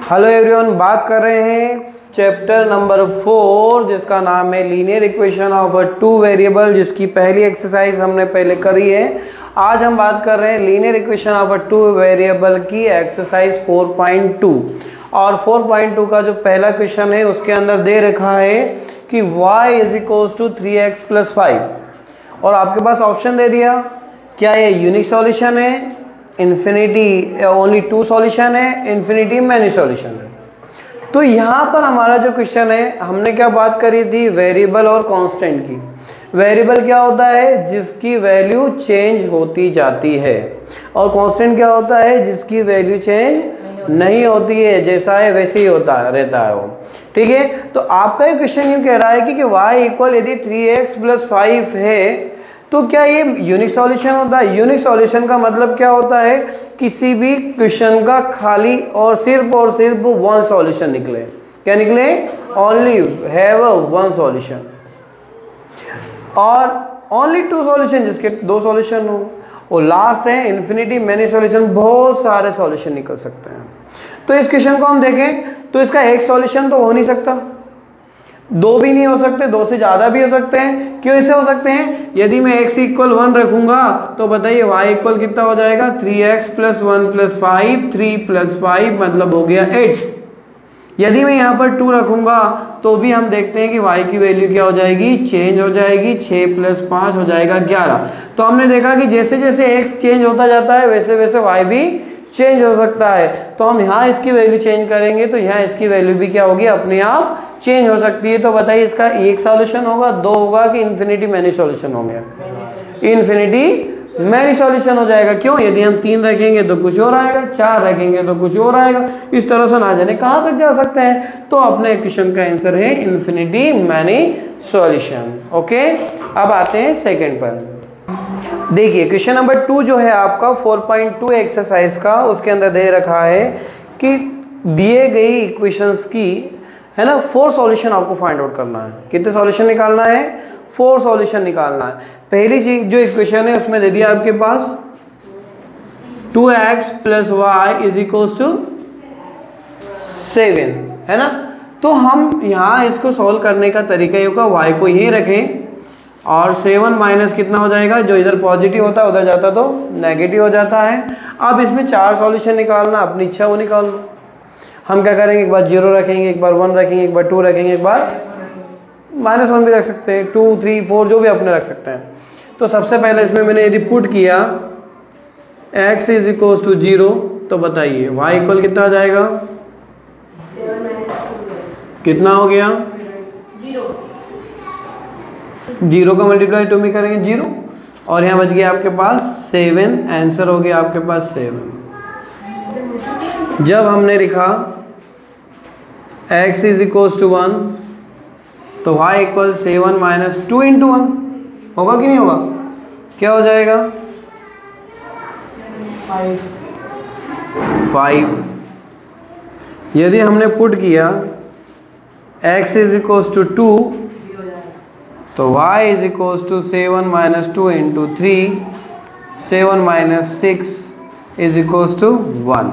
Hello everyone, बात कर रहे हैं चैप्टर नंबर 4 जिसका नाम है linear equation of a two variable, जिसकी पहली एक्सरसाइज हमने पहले करी है। आज हम बात कर रहे हैं linear equation of a two variable की एक्सरसाइज 4.2। और 4.2 का जो पहला क्वेश्चन है उसके अंदर दे रखा है कि y is equals to 3x + 5 और आपके पास ऑप्शन दे दिया। क्या ये यूनिक सॉल्यूशन है, इन्फिनिटी ओनली टू सॉल्यूशन है, इन्फिनिटी मैनी सॉल्यूशन है? तो यहाँ पर हमारा जो क्वेश्चन है, हमने क्या बात करी थी, वेरिएबल और कांस्टेंट की। वेरिएबल क्या होता है, जिसकी वैल्यू चेंज होती जाती है, और कांस्टेंट क्या होता है, जिसकी वैल्यू चेंज नहीं होती है, जैसा है वैसे ही होता है, रहता है वो। ठीक है, तो आपका ये क्वेश्चन यूँ कह रहा है कि y इक्वल यदि 3x + 5 है तो क्या ये यूनिक सॉल्यूशन होता है? यूनिक सॉल्यूशन का मतलब क्या होता है, किसी भी क्वेश्चन का खाली और सिर्फ वन सॉल्यूशन निकले। क्या निकले? ओनली हैव वन सॉल्यूशन, और ओनली टू सॉल्यूशन जिसके दो सॉल्यूशन हो। और लास्ट है इन्फिनिटी मैनी सॉल्यूशन, बहुत सारे सॉल्यूशन निकल सकते हैं। तो इस क्वेश्चन को हम देखें तो इसका एक सॉल्यूशन तो हो नहीं सकता, दो भी नहीं हो सकते, दो से ज़्यादा भी हो सकते हैं। क्यों ऐसे हो सकते हैं? यदि मैं x = 1 रखूंगा तो बताइए y इक्वल कितना हो जाएगा, 3x + 1 + 5, 3 + 5 मतलब हो गया 8। यदि मैं यहाँ पर 2 रखूंगा तो भी हम देखते हैं कि y की वैल्यू क्या हो जाएगी, चेंज हो जाएगी, 6 + 5 हो जाएगा 11। तो हमने देखा कि जैसे जैसे x चेंज होता जाता है वैसे वैसे y भी चेंज हो सकता है। तो हम यहाँ इसकी वैल्यू चेंज करेंगे तो यहाँ इसकी वैल्यू भी क्या होगी, अपने आप चेंज हो सकती है। तो बताइए इसका एक सॉल्यूशन होगा, दो होगा कि इन्फिनिटी मैनी सॉल्यूशन हो गया? इन्फिनिटी मैनी सॉल्यूशन हो जाएगा। क्यों? यदि हम 3 रखेंगे तो कुछ और आएगा, 4 रखेंगे तो कुछ और आएगा, इस तरह से ना जाने कहाँ तक जा सकते हैं। तो अपने क्वेश्चन का आंसर है इन्फिनिटी मैनी सॉल्यूशन। ओके, अब आते हैं सेकेंड पर। देखिए क्वेश्चन नंबर 2 जो है आपका 4.2 एक्सरसाइज का, उसके अंदर दे रखा है कि दिए गई इक्वेशंस की है ना 4 सॉल्यूशन आपको फाइंड आउट करना है। कितने सॉल्यूशन निकालना है? 4 सॉल्यूशन निकालना है। पहली चीज जो इक्वेशन है उसमें दे दिया आपके पास 2x + y = 7 है ना। तो हम यहाँ इसको सॉल्व करने का तरीका ये होगा, y को यही रखें और 7 माइनस कितना हो जाएगा, जो इधर पॉजिटिव होता है उधर जाता तो नेगेटिव हो जाता है। अब इसमें 4 सॉल्यूशन निकालना, अपनी इच्छा वो निकालना। हम क्या करेंगे, एक बार 0 रखेंगे, एक बार 1 रखेंगे, एक बार 2 रखेंगे, एक बार -1 भी रख सकते हैं, 2, 3, 4 जो भी अपने रख सकते हैं। तो सबसे पहले इसमें मैंने यदि पुट किया x = 0 तो बताइए y इक्वल कितना हो जाएगा, कितना हो गया, 0 का मल्टीप्लाई 2 में करेंगे 0, और यहाँ बच गया आपके पास 7। आंसर हो गया आपके पास 7। जब हमने लिखा x = 1 तो y = 7 - 2 × 1 होगा कि नहीं होगा? क्या हो जाएगा, 5। यदि हमने पुट किया x = 2 तो y = 7 - 2 × 3, 7 - 6 = 1।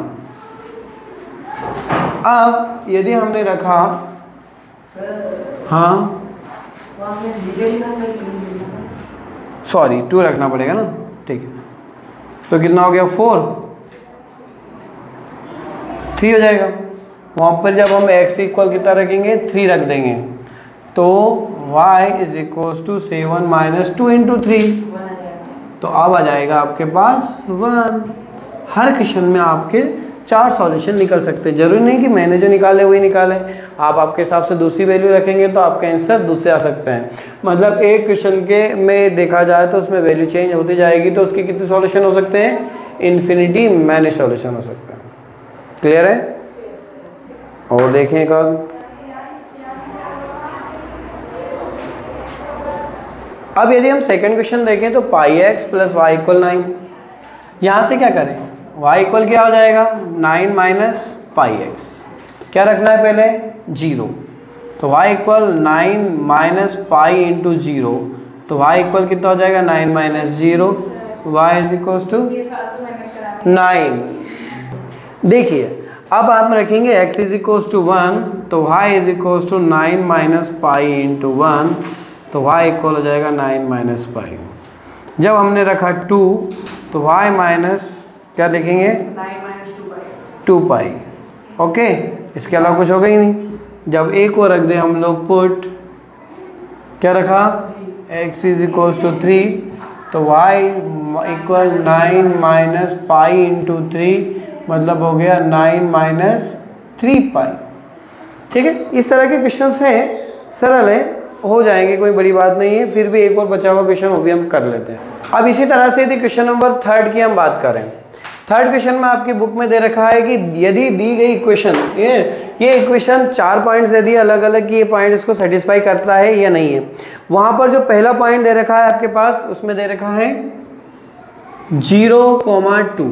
अब यदि हमने रखा, हाँ सॉरी 2 रखना पड़ेगा ना, ठीक है। तो कितना हो गया, 4, 3 हो जाएगा। वहाँ पर जब हम x इक्वल कितना रखेंगे, 3 रख देंगे तो y = 7 - 2 × 3, तो अब आ जाएगा आपके पास 1। हर क्वेश्चन में आपके 4 सॉल्यूशन निकल सकते हैं। जरूरी नहीं कि मैंने जो निकाले वही निकाले, आप आपके हिसाब से दूसरी वैल्यू रखेंगे तो आपका आंसर दूसरे आ सकते हैं। मतलब एक क्वेश्चन के में देखा जाए तो उसमें वैल्यू चेंज होती जाएगी, तो उसके कितने सॉल्यूशन हो सकते हैं, इन्फिनिटी मैनी सॉल्यूशन हो सकते हैं। क्लियर है? और देखें एक आध। अब यदि हम सेकंड क्वेश्चन देखें तो πx + y = 9। यहाँ से क्या करें, y इक्वल क्या हो जाएगा, 9 - πx। क्या रखना है पहले, 0। तो y = 9 - π × 0, तो y इक्वल कितना हो जाएगा, 9 - 0, y = 9। देखिए अब आप रखेंगे x इज इक्वल्स टू 1, तो y is equals to 9 minus pi into 1, तो y इक्वल हो जाएगा 9 माइनस पाई। जब हमने रखा 2 तो y माइनस क्या लिखेंगे 2 पाई। ओके, इसके अलावा कुछ होगा ही नहीं। जब a को रख दे हम लोग पुट, क्या रखा x इज इक्वल्स टू 3, तो y equal 9 minus pi into 3, मतलब हो गया 9 माइनस 3 पाई। ठीक है, इस तरह के क्वेश्चन है, सरल है, हो जाएंगे, कोई बड़ी बात नहीं है। फिर भी एक और बचा हुआ क्वेश्चन वो भी हम कर लेते हैं। अब इसी तरह से यदि क्वेश्चन नंबर 3 की हम बात करें, 3rd क्वेश्चन में आपकी बुक में दे रखा है कि यदि दी गई इक्वेशन, ये इक्वेशन 4 पॉइंट्स दे दिए अलग अलग कि ये पॉइंट इसको सेटिस्फाई करता है या नहीं है। वहाँ पर जो पहला पॉइंट दे रखा है आपके पास, उसमें दे रखा है 0,2।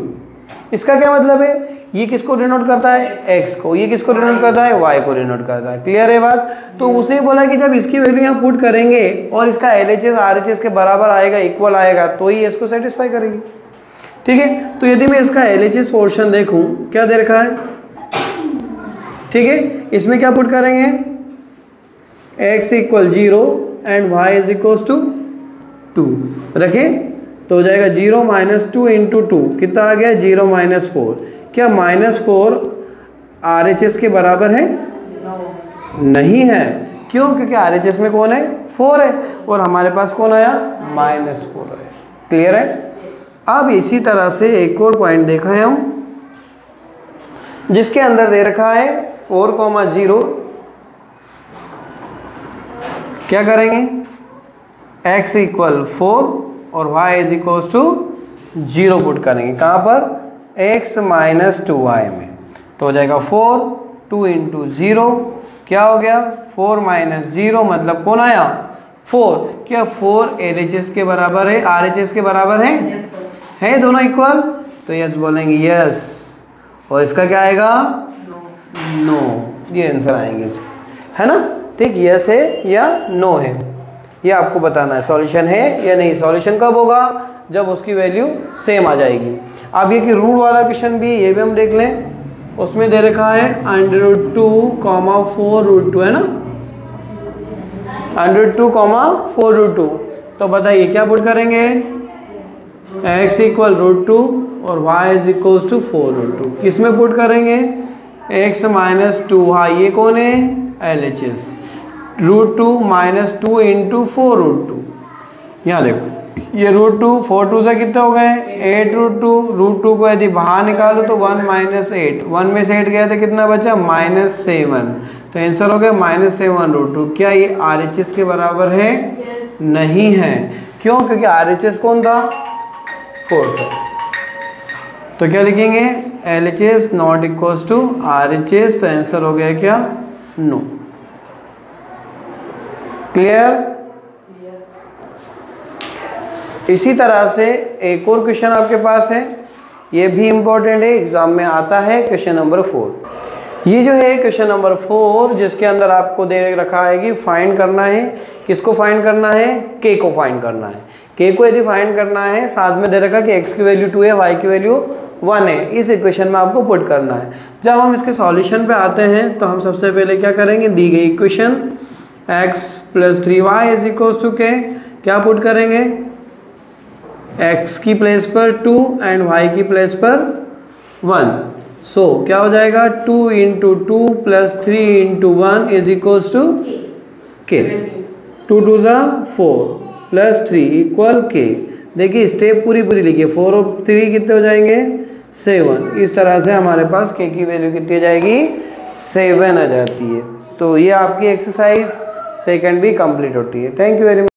इसका क्या मतलब है, ये किसको डिनोट करता है x को, ये किसको डिनोट करता है y को डिनोट करता है। क्लियर है बात। तो उसने बोला कि जब इसकी वैल्यू यहाँ पुट करेंगे और इसका LHS RHS के बराबर आएगा, इक्वल आएगा, तो ही इसको सेटिस्फाई करेगी। ठीक है, तो यदि मैं इसका LHS पोर्शन देखूं, क्या दे रखा है, ठीक है, इसमें क्या पुट करेंगे x equal 0 and y is equal to 2 रखें, तो हो जाएगा 0 माइनस 2 इंटू 2, कितना आ गया 0 माइनस 4। क्या -4 RHS के बराबर है? नहीं है। क्यों? क्योंकि RHS में कौन है, 4 है, और हमारे पास कौन आया, -4 है। क्लियर है। अब इसी तरह से एक और पॉइंट देखा है हम, जिसके अंदर दे रखा है 4,0, क्या करेंगे, x इक्वल 4 और y is equal to 0 put करेंगे, कहाँ पर, x माइनस 2y में, तो हो जाएगा 4, 2 इंटू 0, क्या हो गया 4 माइनस 0, मतलब कौन आया 4। क्या 4 LHS के बराबर है, RHS के बराबर है? yes, है दोनों इक्वल, तो यस बोलेंगे यस, और इसका क्या आएगा, नो। ये आंसर आएंगे इसके, है ना। ठीक, यस है या नो है, ये आपको बताना है सॉल्यूशन है या नहीं। सॉल्यूशन कब होगा, जब उसकी वैल्यू सेम आ जाएगी। अब ये कि रूट वाला क्वेश्चन भी, ये भी हम देख लें। उसमें दे रखा है √2,4√2, है ना, √2,4√2। तो बताइए क्या पुट करेंगे, x इक्वल √2 और y इज इक्वल टू 4√2। किसमें पुट करेंगे, x माइनस 2y, ये कौन है, LHS, √2 माइनस 2 इंटू 4√2। यहाँ देखो, ये √2 4 2 से कितने हो गए 8√2। √2 को यदि बाहर निकालो तो 1 माइनस 8, 1 में से 8 गया तो कितना बचा, -7। तो आंसर हो गया -7√2। क्या ये RHS के बराबर है? yes. नहीं है। क्यों? क्योंकि RHS कौन था, 4 था। तो क्या लिखेंगे, LHS not equals to RHS, तो आंसर हो गया क्या, नो। क्लियर। इसी तरह से एक और क्वेश्चन आपके पास है, ये भी इंपॉर्टेंट है, एग्जाम में आता है, क्वेश्चन नंबर 4। ये जो है क्वेश्चन नंबर 4, जिसके अंदर आपको दे रखा है कि फाइंड करना है, किसको फाइंड करना है, k को फाइंड करना है। k को यदि फाइंड करना है, साथ में दे रखा कि x की वैल्यू 2 है, y की वैल्यू 1 है, इस इक्वेशन में आपको पुट करना है। जब हम इसके सॉल्यूशन पे आते हैं तो हम सबसे पहले क्या करेंगे, दी गई equation x + 3y is equal to k, क्या पुट करेंगे, x की प्लेस पर 2 एंड y की प्लेस पर 1। सो क्या हो जाएगा, 2 into 2 plus 3 into 1 is equals to k। 2 2 4 plus 3 equal k। देखिए स्टेप पूरी लिखिए, 4 और 3 कितने हो जाएंगे, 7। इस तरह से हमारे पास k की वैल्यू कितनी आ जाएगी, 7 आ जाती है। तो ये आपकी एक्सरसाइज सेकंड भी कंप्लीट होती है। Thank you very much.